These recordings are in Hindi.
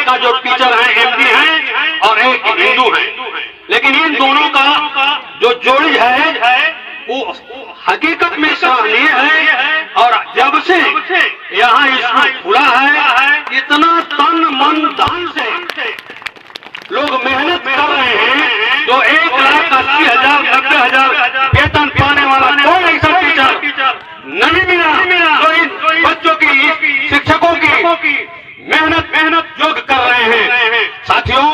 का जो टीचर है एमडी हैं और एक हिंदू हैं, लेकिन इन दोनों का जो जोड़ी है वो हकीकत में सराहनीय है। और जब से यहाँ स्कूल खुला है, इतना तन मन धन से लोग मेहनत कर रहे हैं। जो 1,80,000 90,000 वेतन पाने वाला कोई ऐसा टीचर नहीं मिला जो इन बच्चों की, शिक्षकों की मेहनत जो कर रहे हैं। साथियों,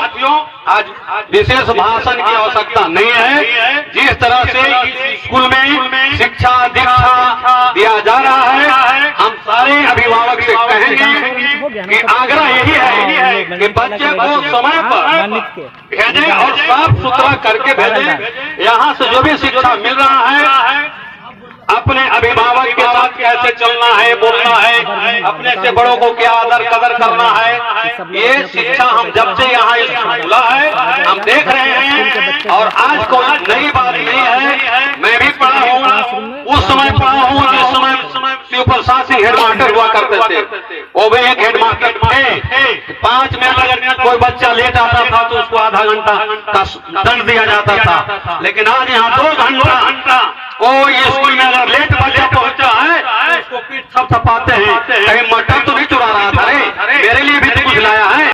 आज विशेष भाषण की आवश्यकता नहीं है। जिस तरह से स्कूल में शिक्षा दीक्षा दिया जा रहा है, हम सारे अभिभावक से कहेंगे कि आग्रह यही है कि बच्चे को समय पर भेजें और साफ सुथरा करके भेजें। यहाँ से जो भी शिक्षा मिल रहा है, अपने अभिभावक के साथ कैसे चलना है, बोलना है, अपने से बड़ों को क्या आदर कदर करना है, ये शिक्षा हम जब से यहाँ स्कूल खुला है हम देख रहे हैं। और आज कोई नई बात नहीं है। मैं भी पढ़ा हूँ, उस समय पढ़ा हूँ जिस समय शिवप्रसाद सिंह हेडमास्टर हुआ करते थे। वो भी एक हेडमास्टर थे। 5 मिनट अगर कोई बच्चा लेट आता था तो उसको आधा घंटा का दंड दिया जाता था, लेकिन आज यहाँ 2 घंटा कोई